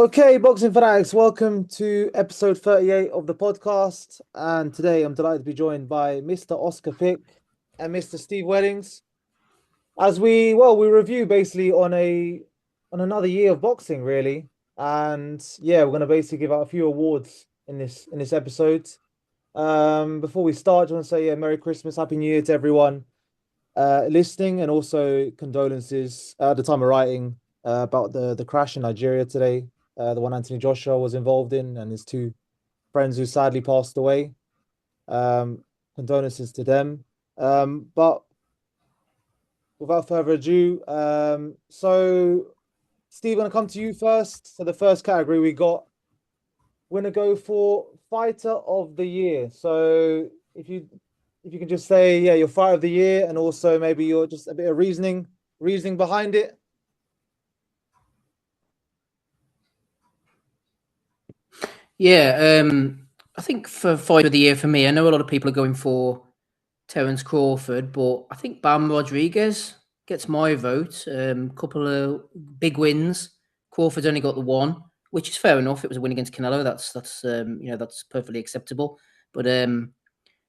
Okay, boxing fanatics, welcome to episode 38 of the podcast. And today I'm delighted to be joined by Mr. Oscar Pick and Mr. Steve Weddings as we review basically on another year of boxing, really. And yeah, we're gonna basically give out a few awards in this episode. Before we start, I want to say yeah, Merry Christmas, Happy New Year to everyone listening, and also condolences at the time of writing about the crash in Nigeria today, the one Anthony Joshua was involved in, and his two friends who sadly passed away. Um, Condolences to them. But without further ado, Steve, I'm gonna come to you first. So the first category we got, we're gonna go for fighter of the year. So if you can just say, yeah, your fighter of the year, and also maybe your just a bit of reasoning behind it. Yeah, I think for fight of the year for me, I know a lot of people are going for Terence Crawford, but I think Bam Rodriguez gets my vote. Couple of big wins. Crawford's only got the one, which is fair enough. It was a win against Canelo. That's that's perfectly acceptable. But a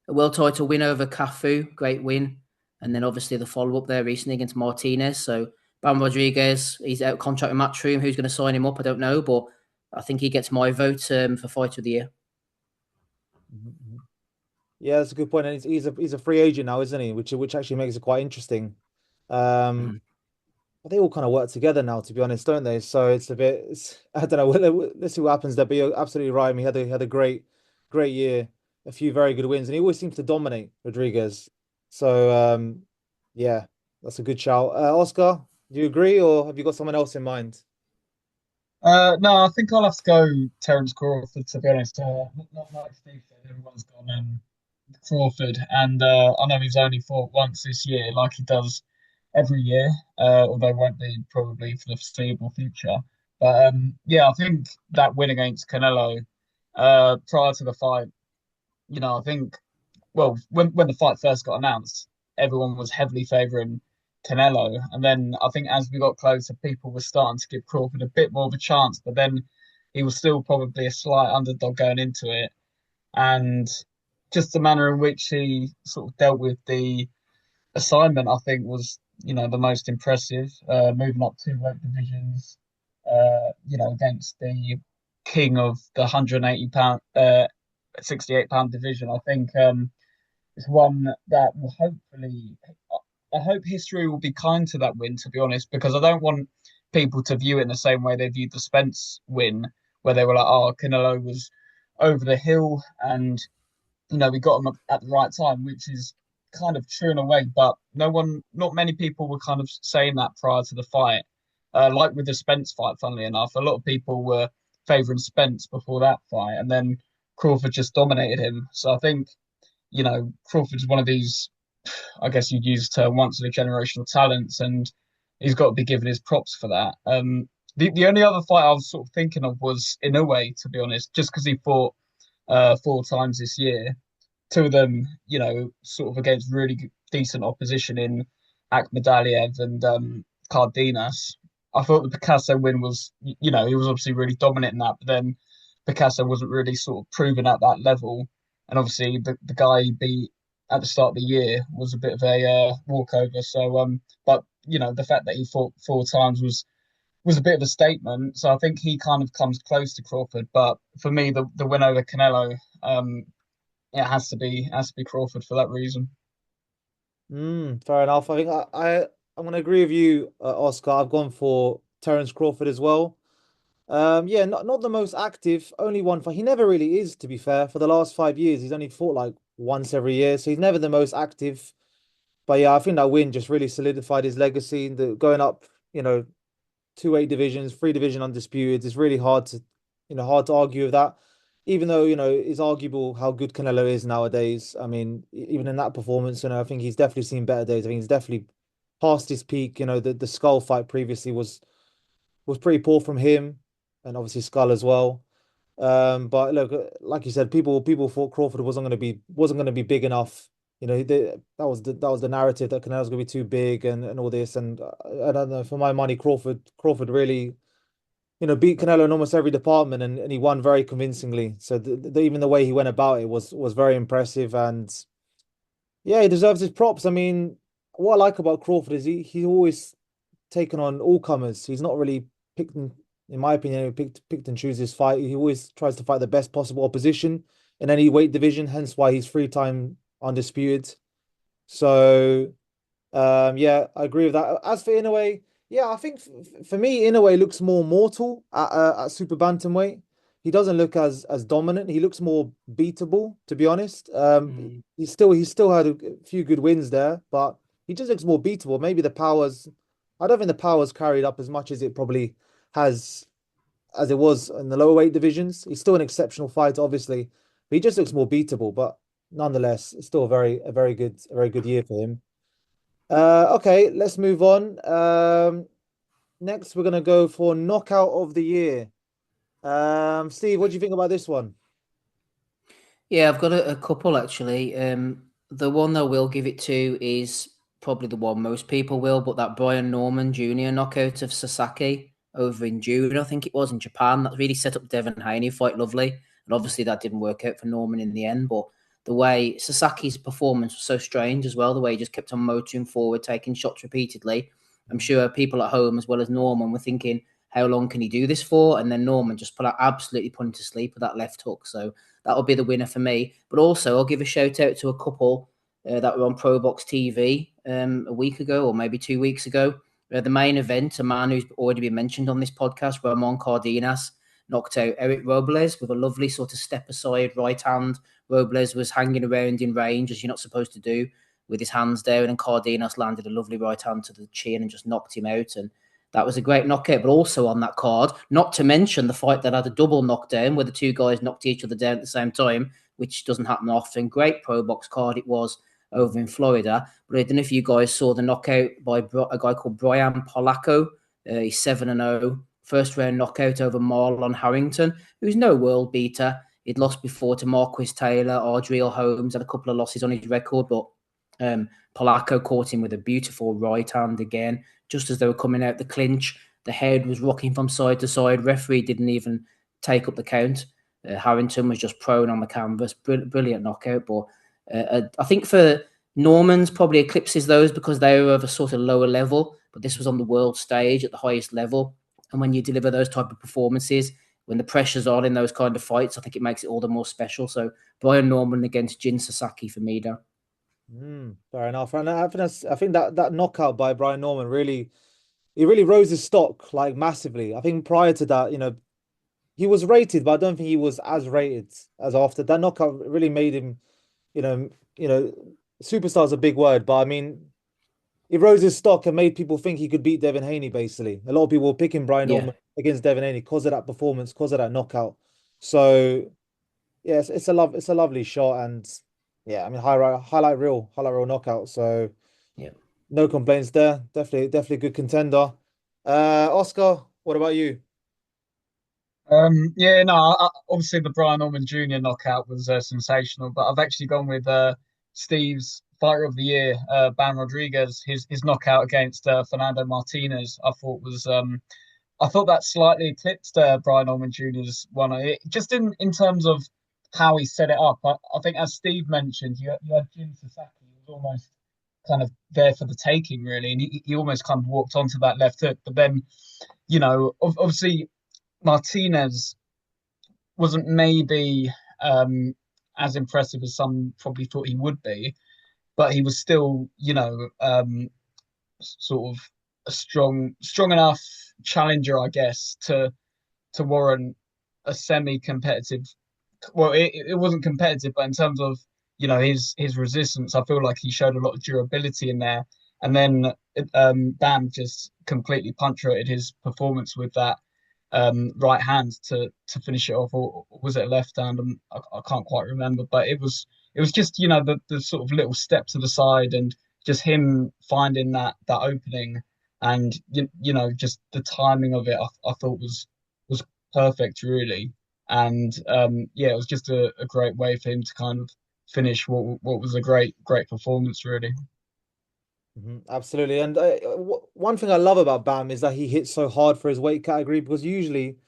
world title win over Cafu, great win, and then obviously the follow up there recently against Martinez. So Bam Rodriguez, he's out of contract with Matchroom. Who's going to sign him up? I don't know, but I think he gets my vote for fight of the year. Mhm. Yeah, that's a good point. And he's a free agent now, isn't he? Which actually makes it quite interesting. Um, Mhm. but they all kind of work together now, to be honest, don't they? So it's a bit, I don't know. Let's see what happens there. But you're absolutely right. I mean, he had a great year, a few very good wins, and he always seems to dominate Rodriguez. So yeah, that's a good shout. Oscar, do you agree, or have you got someone else in mind? No, I think I'll have to go Terence Crawford, to be honest. Not like Steve said, everyone's gone Crawford, and I know he's only fought once this year, like he does every year, although won't be probably for the foreseeable future. But yeah, I think that win against Canelo prior to the fight, I think well, when the fight first got announced, everyone was heavily favouring Canelo, and then I think as we got closer, people were starting to give Crawford a bit more of a chance, but then he was still probably a slight underdog going into it, and just the manner in which he sort of dealt with the assignment, I think, was the most impressive. Moving up two weight divisions, against the king of the 180 pound, 68 pound division. I think it's one that will hopefully. I hope history will be kind to that win, to be honest, because I don't want people to view it in the same way they viewed the Spence win, where they were like, "Oh, Canelo was over the hill, and we got him at the right time," which is kind of true in a way. But not many people were kind of saying that prior to the fight. Like with the Spence fight, funnily enough, a lot of people were favouring Spence before that fight, and then Crawford just dominated him. So I think Crawford's one of these, I guess you'd use the term once in a generational talents, and he's got to be given his props for that. The only other fight I was sort of thinking of was Inoue, to be honest, just because he fought four times this year. Two of them, sort of against really decent opposition in Akhmadaliev and Cardenas. I thought the Picasso win was, he was obviously really dominant in that, but then Picasso wasn't really sort of proven at that level. And obviously the guy he beat at the start of the year was a bit of a walkover. So, but the fact that he fought four times was a bit of a statement. So I think he kind of comes close to Crawford. But for me, the win over Canelo, it has to be Crawford for that reason. Fair enough. I think I'm gonna agree with you, Oscar. I've gone for Terence Crawford as well. Yeah, not the most active, only one fight. He never really is, to be fair. For the last 5 years, he's only fought like once every year, so he's never the most active. But yeah, I think that win just really solidified his legacy. The going up, you know, two weight divisions, three division undisputed. It's really hard to argue with that. Even though, it's arguable how good Canelo is nowadays. I mean, even in that performance, I think he's definitely seen better days. I think he's definitely past his peak. The Skull fight previously was pretty poor from him, and obviously Skull as well. But look, like you said, people thought Crawford wasn't gonna be big enough. That was the narrative that Canelo's gonna be too big and all this. And I don't know. For my money, Crawford really, beat Canelo in almost every department, and he won very convincingly. So even the way he went about it was very impressive, and yeah, he deserves his props. I mean, what I like about Crawford is he's always taken on all comers. He's not really picked, in my opinion, he picked and chooses his fight. He always tries to fight the best possible opposition in any weight division, hence why he's 3-time undisputed. So yeah, I agree with that. As for Inoue, yeah, I think for me, Inoue looks more mortal at super bantamweight. He doesn't look as dominant. He looks more beatable, to be honest. Mm. He still had a few good wins there, but he just looks more beatable. Maybe the powers, I don't think the powers carried up as much as it probably has as it was in the lower weight divisions. He's still an exceptional fighter, obviously, but he just looks more beatable. But nonetheless, it's still a very good year for him. Okay, let's move on. Next we're gonna go for knockout of the year. Steve, what do you think about this one? Yeah, I've got a couple actually. The one that will give it to is probably the one most people will, but that Brian Norman Jr. knockout of Sasaki over in June, I think it was in Japan, that really set up Devin Haney fight lovely. And obviously that didn't work out for Norman in the end, but the way Sasaki's performance was so strange as well, the way he just kept on motoring forward, taking shots repeatedly. I'm sure people at home as well as Norman were thinking, how long can he do this for? And then Norman just absolutely put him to sleep with that left hook. So that'll be the winner for me. But also, I'll give a shout out to a couple that were on Pro Box TV a week ago or maybe 2 weeks ago. The main event, a man who's already been mentioned on this podcast, Ramon Cardenas, knocked out Eric Robles with a lovely sort of step aside right hand. Robles was hanging around in range, as you're not supposed to do, with his hands down, and Cardenas landed a lovely right hand to the chin and just knocked him out. And that was a great knockout, but also on that card, not to mention the fight that had a double knockdown where the two guys knocked each other down at the same time, which doesn't happen often. Great pro box card it was over in Florida. But I don't know if you guys saw the knockout by a guy called Brian Polacco. He's 7-0, first round knockout over Marlon Harrington, who's no world beater. He'd lost before to Marquis Taylor, Adriel Holmes, had a couple of losses on his record, but Polacco caught him with a beautiful right hand again, just as they were coming out the clinch. The head was rocking from side to side. Referee didn't even take up the count. Harrington was just prone on the canvas. Brilliant knockout. But I think for Normans, probably eclipses those because they were of a sort of lower level. But this was on the world stage at the highest level. And when you deliver those type of performances, when the pressure's on in those kind of fights, I think it makes it all the more special. So Brian Norman against Jin Sasaki for me, though. Fair enough. And I think that knockout by Brian Norman really rose his stock like massively. I think prior to that, he was rated, but I don't think he was as rated as after. That knockout really made him, you know, superstar's a big word, but I mean, it rose his stock and made people think he could beat Devin Haney, basically. A lot of people were picking Brian Yeah. Norman against Devin Haney because of that performance, because of that knockout. So yeah, it's a lovely shot, and yeah, I mean highlight reel knockout. So Yeah. no complaints there. Definitely a good contender. Oscar, what about you? Yeah, no, obviously the Brian Norman Jr. knockout was sensational, but I've actually gone with Steve's Fighter of the Year, Bam Rodriguez. His knockout against Fernando Martinez, I thought that slightly eclipsed Brian Norman Jr.'s one. Just in terms of how he set it up. I think as Steve mentioned, you had Jin Sasaki, who was almost kind of there for the taking, really, and he almost kind of walked onto that left hook, but then obviously Martinez wasn't maybe as impressive as some probably thought he would be, but he was still, sort of a strong enough challenger, I guess, to warrant a semi-competitive. Well, it wasn't competitive, but in terms of his resistance, I feel like he showed a lot of durability in there. And then Bam just completely punctuated his performance with that right hand to finish it off, or was it a left hand? I can't quite remember, but it was just the sort of little step to the side and just him finding that opening, and just the timing of it I thought was perfect, really. And yeah, it was just a great way for him to kind of finish what was a great performance, really. Absolutely. And one thing I love about Bam is that he hits so hard for his weight category because usually,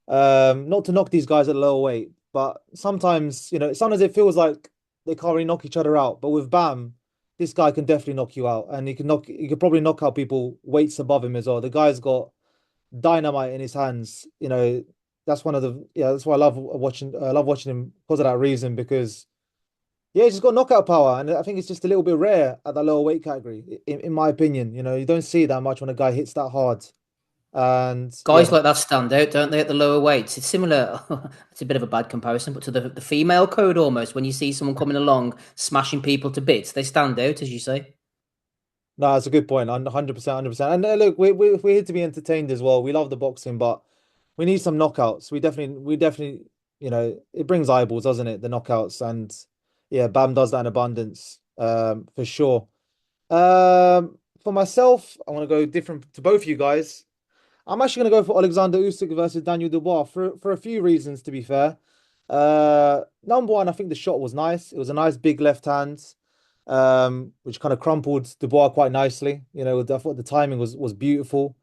not to knock these guys at lower weight, but sometimes, sometimes it feels like they can't really knock each other out. But with Bam, this guy can definitely knock you out, and he could probably knock out people weights above him as well. The guy's got dynamite in his hands. That's why I love watching him because of that reason because. Yeah, he's just got knockout power, and I think it's just a little bit rare at the lower weight category, in my opinion. You don't see that much when a guy hits that hard. And yeah, Guys like that stand out, don't they, at the lower weights? It's similar. It's a bit of a bad comparison, but to the female code almost. When you see someone coming along smashing people to bits, they stand out, as you say. no, that's a good point. 100%, 100%. And look, we're here to be entertained as well. We love the boxing, but we need some knockouts. We definitely, it brings eyeballs, doesn't it? The knockouts, and yeah, Bam does that in abundance, for sure. For myself, I want to go different to both you guys. I'm actually going to go for Alexander Usyk versus Daniel Dubois for a few reasons, to be fair. Number one, I think the shot was nice. It was a nice big left hand, which kind of crumpled Dubois quite nicely. I thought the timing was beautiful.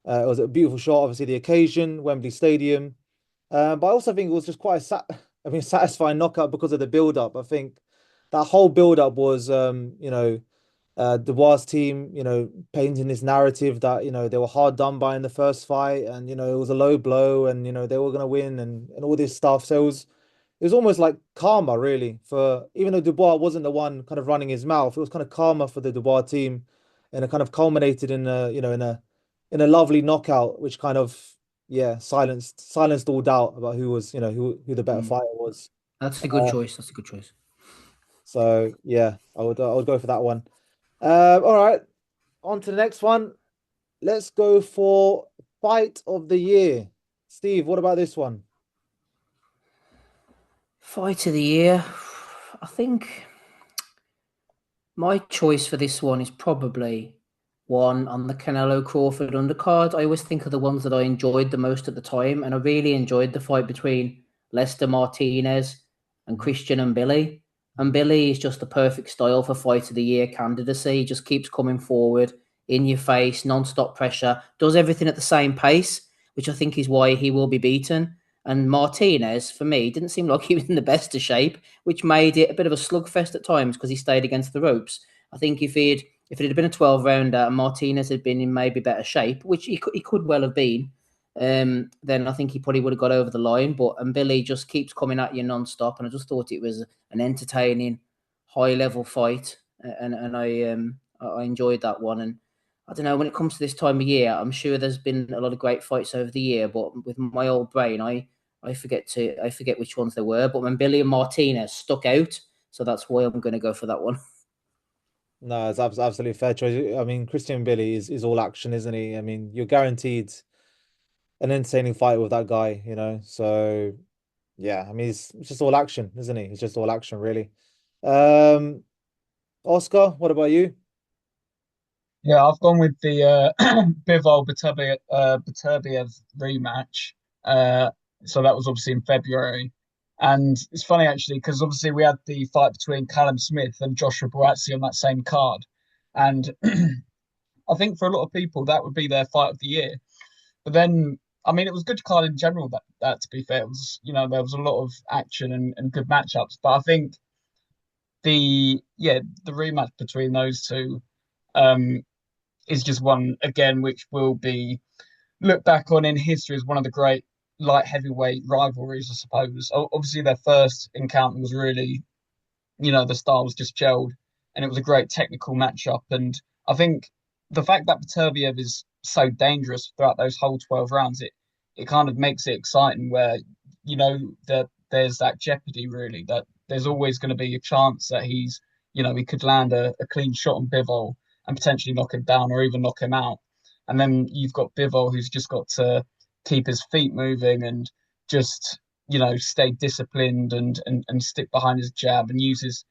It was a beautiful shot. Obviously, the occasion, Wembley Stadium. But I also think it was just quite satisfying knockout because of the build-up. I think that whole build-up was, Dubois' team, painting this narrative that, they were hard done by in the first fight and, it was a low blow and, they were going to win and all this stuff. So it was almost like karma, really, for even though Dubois wasn't the one kind of running his mouth, it was kind of karma for the Dubois team and it kind of culminated in a lovely knockout, which kind of, yeah, silenced all doubt about who was, who the better Mm. fighter was. That's a good Uh, choice. That's a good choice. so yeah, I would go for that one. All right, on to the next one. Let's go for fight of the year. Steve, what about this one? Fight of the year. I think my choice for this one is probably one on the Canelo Crawford undercard. I always think of the ones that I enjoyed the most at the time, and I really enjoyed the fight between Lester Martinez and Christian and Billy. And Billy is just the perfect style for fight of the year candidacy. He just keeps coming forward in your face, non-stop pressure, does everything at the same pace, which I think is why he will be beaten. And Martinez, for me, didn't seem like he was in the best of shape, which made it a bit of a slugfest at times because he stayed against the ropes. I think if it had been a 12 rounder and Martinez had been in maybe better shape, which he could well have been, then I think he probably would have got over the line. But and Billy just keeps coming at you non-stop, and I just thought it was an entertaining, high level fight, and I enjoyed that one. And I don't know, when it comes to this time of year, I'm sure there's been a lot of great fights over the year, but with my old brain, I forget which ones there were. But when Billy and Martinez stuck out, so that's why I'm going to go for that one. No, it's absolutely fair choice. I mean, Christian Billy is all action, isn't he? I mean, you're guaranteed an entertaining fight with that guy. So yeah, I mean, it's just all action, isn't he? It's just all action, really. Um, Oscar, what about you? Yeah, I've gone with the Bivol Beterbiev rematch. Uh, so that was obviously in February, and it's funny actually because obviously we had the fight between Callum Smith and Joshua Buatsi on that same card, and I think for a lot of people that would be their fight of the year. But then, I mean, it was good card in general. That to be fair, it was there was a lot of action and good matchups. But I think the rematch between those two um is just one again which will be looked back on in history as one of the great light heavyweight rivalries, I suppose. Obviously, their first encounter was really, the styles just gelled, and it was a great technical matchup. And I think the fact that Beterbiev is so dangerous throughout those whole 12 rounds, it kind of makes it exciting where, that there's that jeopardy really, that there's always going to be a chance that he could land a clean shot on Bivol and potentially knock him down or even knock him out. And then you've got Bivol who's just got to keep his feet moving and just, stay disciplined and stick behind his jab and uses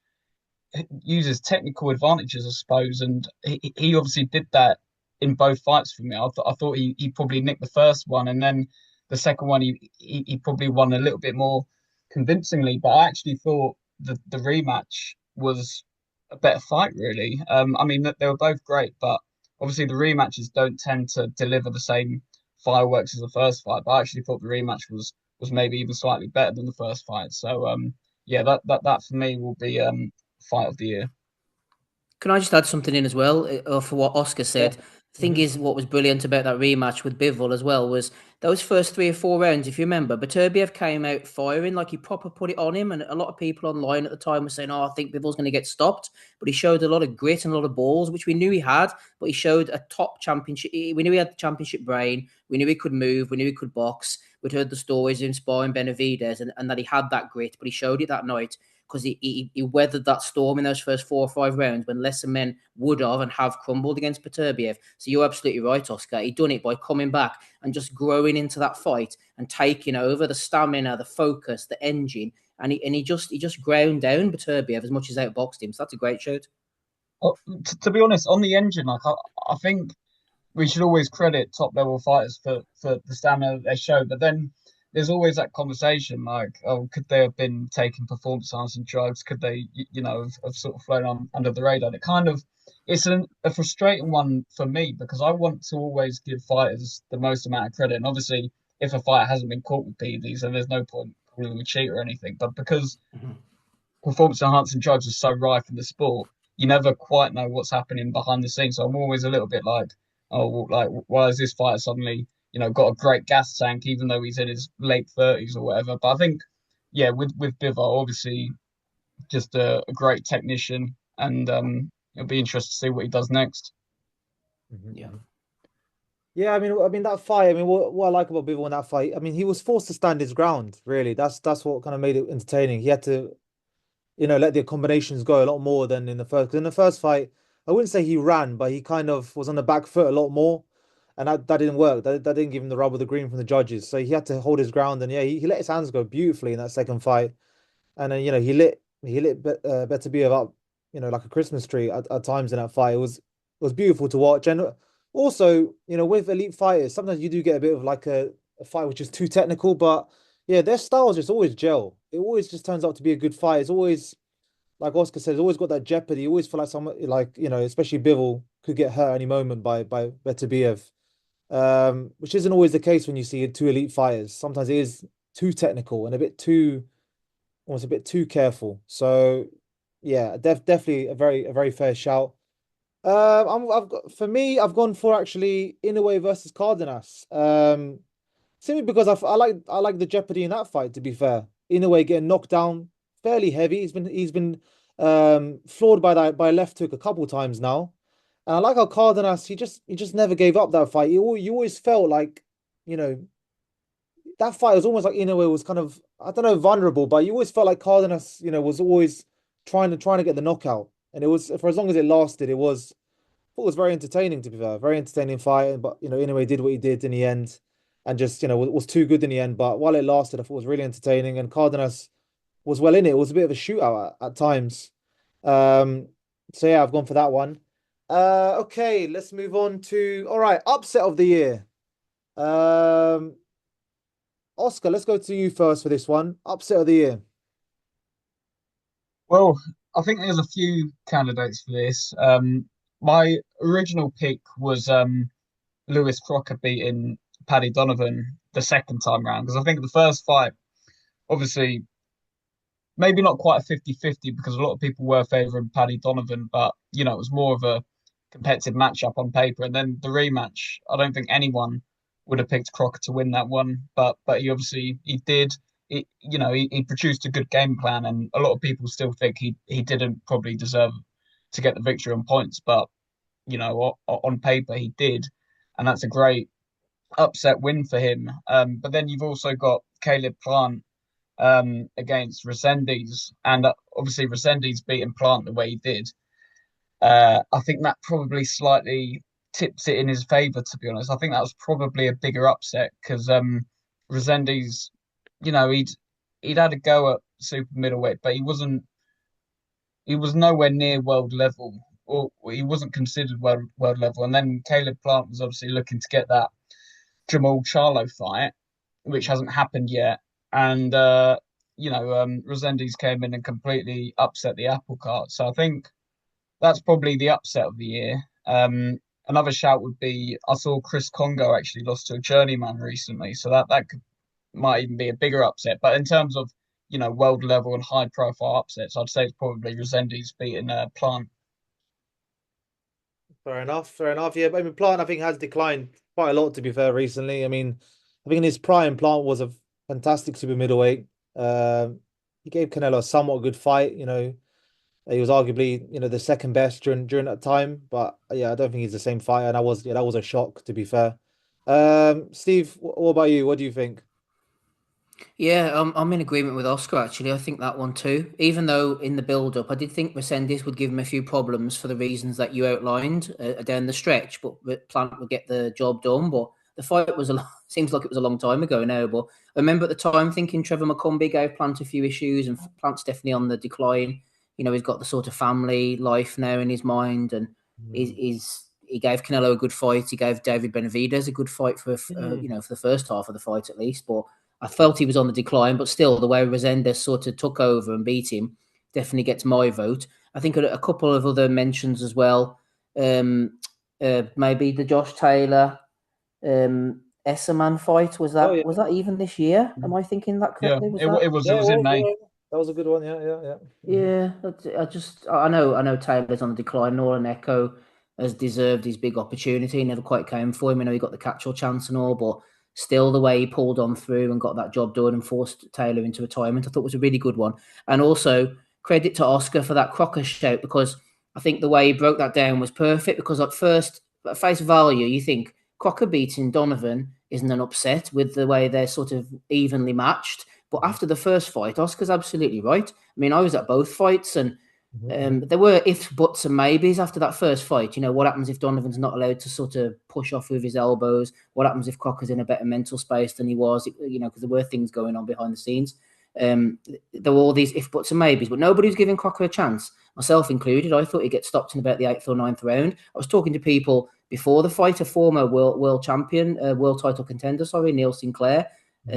technical advantages, I suppose. And he obviously did that in both fights for me. I thought he probably nicked the first one, and then the second one he probably won a little bit more convincingly. But I actually thought the rematch was a better fight, really. I mean, they were both great, but obviously the rematches don't tend to deliver the same fireworks as the first fight. But I actually thought the rematch was maybe even slightly better than the first fight. So yeah, that for me will be fight of the year. Can I just add something in as well for what Oscar Yeah. said? The thing is, what was brilliant about that rematch with Bivol as well was those first 3 or 4 rounds, if you remember, Beterbiev came out firing, like he proper put it on him. And a lot of people online at the time were saying, oh, I think Bivol's going to get stopped. But he showed a lot of grit and a lot of balls, which we knew he had. But he showed a top championship. We knew he had the championship brain. We knew he could move. We knew he could box. We'd heard the stories in sparring Benavides and that he had that grit, but he showed it that night because he weathered that storm in those first 4 or 5 rounds when lesser men would have and have crumbled against Beterbiev. So you're absolutely right, Oscar. He done it by coming back and just growing into that fight and taking over the stamina, the focus, the engine, and he just ground down Beterbiev as much as outboxed him. So that's a great shout. To be honest, on the engine, I think we should always credit top level fighters for the stamina that they show. But then there's always that conversation like, oh, could they have been taking performance enhancing drugs? Could they, have sort of flown on under the radar? It kind of it's a frustrating one for me because I want to always give fighters the most amount of credit. And obviously, if a fighter hasn't been caught with PEDs, then there's no point calling them a cheat or anything. But because performance enhancing drugs are so rife in the sport, you never quite know what's happening behind the scenes. So I'm always a little bit like, oh, well, like why is this fighter suddenly, got a great gas tank, even though he's in his late 30s or whatever. But I think, yeah, with Bivol, obviously just a great technician, and it'll be interesting to see what he does next. Yeah. Yeah, I mean that fight. I mean, what I like about Bivol in that fight, I mean, he was forced to stand his ground. Really, that's what kind of made it entertaining. He had to, let the combinations go a lot more than in the first. Because in the first fight, I wouldn't say he ran, but he kind of was on the back foot a lot more, and that didn't work. That didn't give him the rub of the green from the judges. So he had to hold his ground, and yeah, he let his hands go beautifully in that second fight. And then he lit Beterbiev up, like a Christmas tree at times in that fight. It was beautiful to watch. And also, with elite fighters, sometimes you do get a bit of like a fight which is too technical, but yeah, their styles just always gel. It always just turns out to be a good fight. It's always, like Oscar says, always got that jeopardy. You always feel like someone like, especially Bivol could get hurt any moment by Beterbiev. Which isn't always the case when you see two elite fighters. Sometimes it is too technical and a bit too almost a bit too careful. So yeah, definitely a very fair shout. I've got for me, I've gone for actually Inoue versus Cardenas. Simply because I like the jeopardy in that fight. To be fair, Inoue getting knocked down fairly heavy. He's been floored by a left hook a couple times now, and I like how Cardenas he just never gave up that fight. You always felt like you know that fight was almost like Inoue was kind of I don't know vulnerable, but you always felt like Cardenas was always trying to get the knockout, and it was for as long as it lasted, it was very entertaining to be fair, very entertaining fight. But Inoue did what he did in the end, and just was too good in the end. But while it lasted, I thought it was really entertaining, and Cardenas was well in it. It was a bit of a shootout at times. Um, so yeah, I've gone for that one. Okay, let's move on to all right, upset of the year. Um, Oscar, let's go to you first for this one. Upset of the year. Well, I think there's a few candidates for this. My original pick was Lewis Crocker beating Paddy Donovan the second time round because I think the first fight, obviously, maybe not quite a 50-50 because a lot of people were favouring Paddy Donovan, but it was more of a competitive matchup on paper. And then the rematch, I don't think anyone would have picked Crocker to win that one, but he did. He produced a good game plan, and a lot of people still think he didn't probably deserve to get the victory on points, but on paper he did, and that's a great upset win for him. But then you've also got Caleb Plant against Resendiz, and obviously Resendiz beating Plant the way he did. I think that probably slightly tips it in his favour. To be honest, I think that was probably a bigger upset because Resendiz, he'd had a go at super middleweight, but he was nowhere near world level, or he wasn't considered world level. And then Caleb Plant was obviously looking to get that Jamal Charlo fight, which hasn't happened yet. And Resendiz came in and completely upset the apple cart. So I think that's probably the upset of the year. Another shout would be I saw Chris Congo actually lost to a journeyman recently, so that might even be a bigger upset. But in terms of world level and high profile upsets, I'd say it's probably Resendiz beating Plant. Fair enough. Fair enough. Yeah, but I mean, Plant I think has declined quite a lot to be fair recently. I mean, I think in his prime, Plant was a fantastic super middleweight. He gave Canelo a somewhat good fight. He was arguably the second best during that time. But yeah, I don't think he's the same fighter. And that was a shock to be fair. Steve, what about you? What do you think? Yeah, I'm in agreement with Oscar actually. I think that one too. Even though in the build-up, I did think Resendiz would give him a few problems for the reasons that you outlined down the stretch, but Plant would get the job done. But the fight was seems like it was a long time ago now. But I remember at the time thinking Trevor McCombie gave Plant a few issues, and Plant's definitely on the decline. He's got the sort of family life now in his mind, and he gave Canelo a good fight. He gave David Benavidez a good fight for the first half of the fight at least, but. I felt he was on the decline, but still, the way Resendez sort of took over and beat him definitely gets my vote. I think a couple of other mentions as well. Maybe the Josh Taylor Esserman fight was Oh that yeah. was that even this year? Am I thinking that Yeah, correctly? Was it that? it was it Yeah, it was in was. May. Yeah. That was a good one. Yeah, yeah, yeah. Yeah, I know Taylor's on the decline. Nolan Echo has deserved his big opportunity. He never quite came for him. He got the catch-all chance and all, but still the way he pulled on through and got that job done and forced Taylor into retirement, I thought was a really good one. And also credit to Oscar for that Crocker shout, because I think the way he broke that down was perfect. Because at first, at face value, you think Crocker beating Donovan isn't an upset with the way they're sort of evenly matched. But Mhm, after the first fight, Oscar's absolutely right. I mean, I was at both fights, and mhm, mhm. there were ifs, buts, and maybes after that first fight. What happens if Donovan's not allowed to sort of push off with his elbows? What happens if Crocker's in a better mental space than he was? Because there were things going on behind the scenes. There were all these if, buts, and maybes, but nobody was giving Crocker a chance, myself included. I thought he'd get stopped in about the eighth or ninth round. I was talking to people before the fight, a former world champion, world title contender, sorry, Neil Sinclair, Mhm.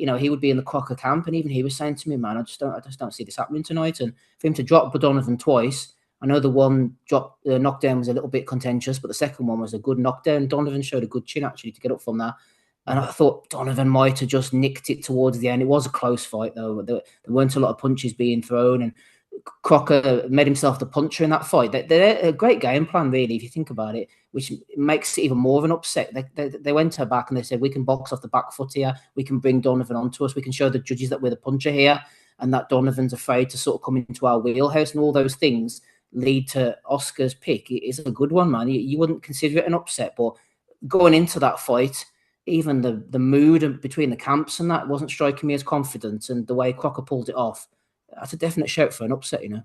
and he would be in the Crocker camp, and even he was saying to me, "Man, I just don't see this happening tonight." And for him to drop Donovan twice, I know the one drop knockdown was a little bit contentious, but the second one was a good knockdown. Donovan showed a good chin actually to get up from that. And Mhm. I thought Donovan might have just nicked it towards the end. It was a close fight, though. There weren't a lot of punches being thrown, and Crocker made himself the puncher in that fight. They're a great game plan, really, if you think about it, which makes it even more of an upset. They went to her back and they said, we can box off the back foot here. We can bring Donovan onto us. We can show the judges that we're the puncher here, and that Donovan's afraid to sort of come into our wheelhouse, and all those things lead to Oscar's pick. It is a good one, man. You wouldn't consider it an upset, but going into that fight, even the mood between the camps and that wasn't striking me as confident, and the way Crocker pulled it off, that's a definite shout for an upset. No,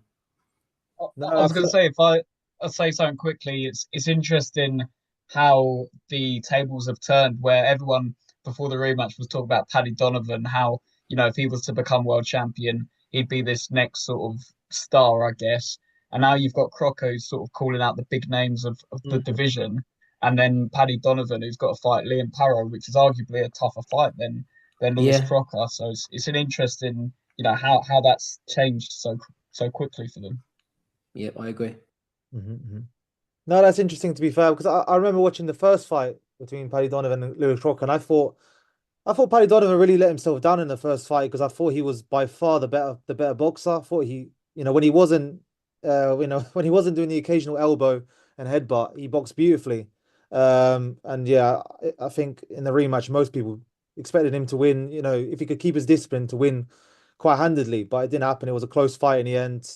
I was going to say if I say something quickly, it's interesting how the tables have turned, where everyone before the rematch was talking about Paddy Donovan, how if he was to become world champion, he'd be this next sort of star, I guess. And now you've got Croco sort of calling out the big names of the Mhm. division, and then Paddy Donovan, who's got to fight Liam Parrow, which is arguably a tougher fight than Lewis Yeah, Crocker. So it's an interesting, how that's changed so quickly for them. yeah, I agree. Mhm, mhm. No, that's interesting to be fair because I remember watching the first fight between Paddy Donovan and Lewis Crocker, and I thought Paddy Donovan really let himself down in the first fight because I thought he was by far the better boxer. I thought when he wasn't when he wasn't doing the occasional elbow and headbutt, he boxed beautifully. And yeah, I think in the rematch, most people expected him to win. If he could keep his discipline, to win quite handedly, but it didn't happen. It was a close fight in the end.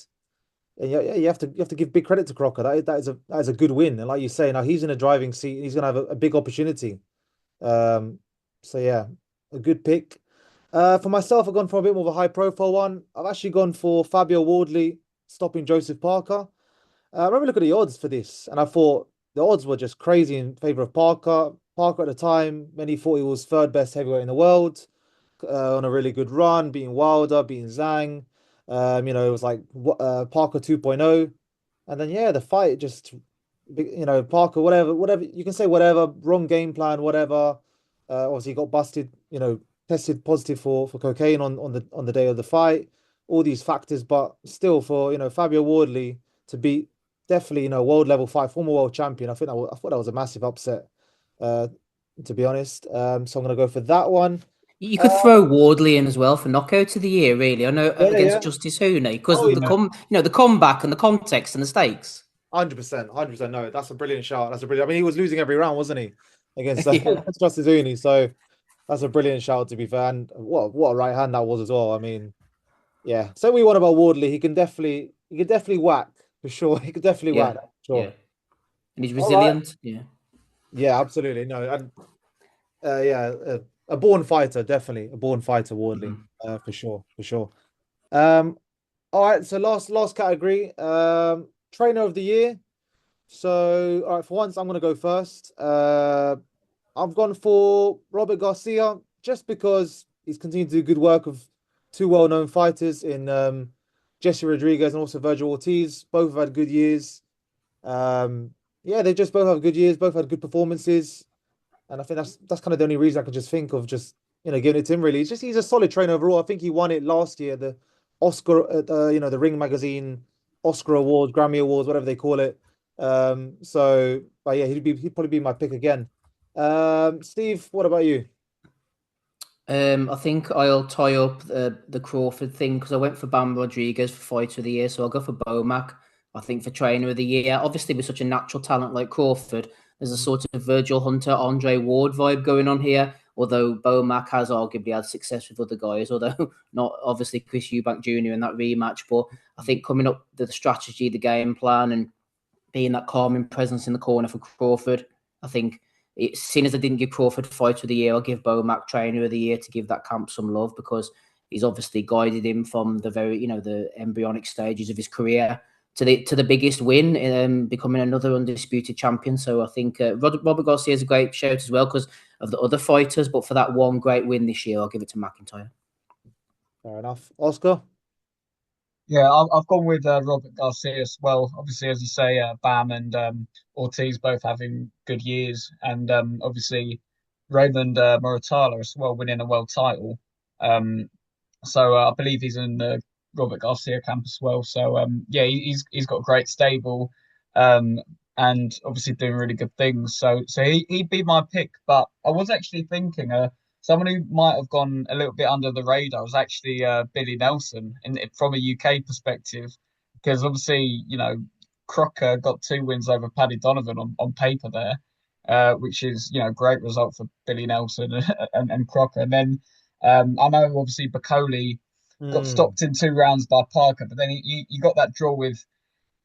And yeah, you have to give big credit to Crocker. That is a good win. And like you say, now he's in a driving seat. He's gonna have a big opportunity. Um, so yeah, a good pick. For myself, I've gone for a bit more of a high profile one. I've actually gone for Fabio Wardley stopping Joseph Parker. I remember looking at the odds for this, and I thought the odds were just crazy in favor of Parker. Parker at the time, many thought he was third best heavyweight in the world, on a really good run, beating Wilder, beating Zhang. It was like Parker 2.0. And then yeah, the fight just Parker, whatever you can say, whatever, wrong game plan, whatever. Obviously he got busted, tested positive for cocaine on the day of the fight, all these factors, but still for Fabio Wardley to beat definitely, world level fight, former world champion. I thought that was a massive upset, uh, to be honest. So I'm gonna go for that one. You Uh, could throw Wardley in as well for knockout of the year, really. I know yeah, against yeah. Justice Hune because Oh of the yeah. the comeback and the context and the stakes. 100%, 100%. No, that's a brilliant shout. That's a brilliant. I mean, he was losing every round, wasn't he, against Yeah, against Justice Uni? So that's a brilliant shout, to be fair. And what a right hand that was as well. I mean, yeah. So we want about Wardley. He can definitely whack for sure. He could definitely whack yeah, for yeah. sure. And he's All right. resilient. Yeah. Yeah, absolutely. No, and yeah, a born fighter, definitely a born fighter, Wardley, Mhm. for sure, for sure. Um, all right. So last category, trainer of the year. So, all right, for once, I'm going to go first. I've gone for Robert Garcia just because he's continued to do good work of two well-known fighters in Jesse Rodriguez and also Virgil Ortiz. Both have had good years. Um, yeah, they just both have good years, both had good performances. And I think that's kind of the only reason I can just think of just giving it to him really. It's just he's a solid trainer overall. I think he won it last year, the Oscar the Ring Magazine Oscar Awards, Grammy Awards, whatever they call it. So but yeah, he'd probably be my pick again. Steve, what about you? I think I'll tie up the Crawford thing because I went for Bam Rodriguez for fighter of the year, so I'll go for Bomac. I think for trainer of the year, obviously with such a natural talent like Crawford, there's a sort of Virgil Hunter, Andre Ward vibe going on here. Although Bomac has arguably had success with other guys, although not obviously Chris Eubank Jr. in that rematch. But I think coming up the strategy, the game plan, and being that calming presence in the corner for Crawford. I think seeing as I didn't give Crawford Fighter of the Year, I'll give Bomac Trainer of the Year to give that camp some love because he's obviously guided him from the the embryonic stages of his career to the biggest win, becoming another undisputed champion. So I think Robert Garcia is a great shout as well because of the other fighters, but for that one great win this year, I'll give it to McIntyre. Fair enough. Oscar? Yeah, I've gone with Robert Garcia as well. Obviously, as you say, Bam and Ortiz both having good years, and obviously Raymond Muratalla as well winning a world title. Um, so I believe he's in the Robert Garcia camp as well. So yeah, he's got a great stable, um, and obviously doing really good things. So he'd be my pick. But I was actually thinking, someone who might have gone a little bit under the radar was actually Billy Nelson, from a UK perspective, because obviously Crocker got two wins over Paddy Donovan on paper there. Which is great result for Billy Nelson and Crocker. And then I know obviously Bacoli got Hmm. stopped in 2 rounds by Parker, but then he got that draw with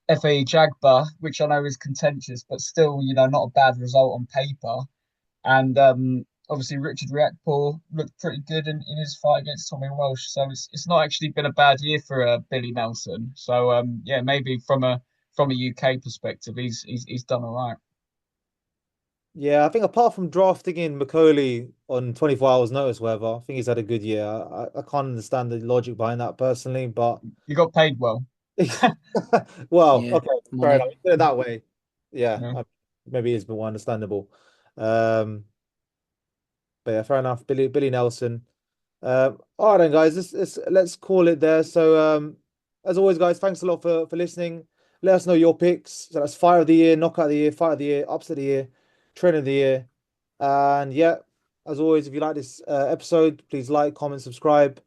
Fa Jagba, which I know is contentious, but still, not a bad result on paper. And obviously Richard Riakporhe looked pretty good in his fight against Tommy Walsh. So it's not actually been a bad year for Billy Nelson. So yeah, maybe from a UK perspective, he's done all right. Yeah, I think apart from drafting in McCauley on 24 hours notice, whatever, I think he's had a good year. I can't understand the logic behind that personally, but You got paid well. well, Yeah, okay, fair enough. money. Put it that way. Yeah, Yeah. maybe it's more understandable. Um, but yeah, fair enough. Billy Nelson. All right then, guys. Let's call it there. So, as always, guys, thanks a lot for listening. Let us know your picks. So that's fight of the year, knockout of the year, fight of the year, upset of the year, trainer of the year, and yeah, as always, if you like this episode, please like, comment, subscribe,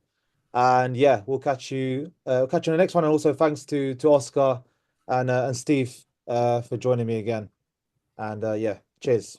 and yeah, we'll catch you on the next one. And also, thanks to Oscar and Steve for joining me again. And yeah, cheers.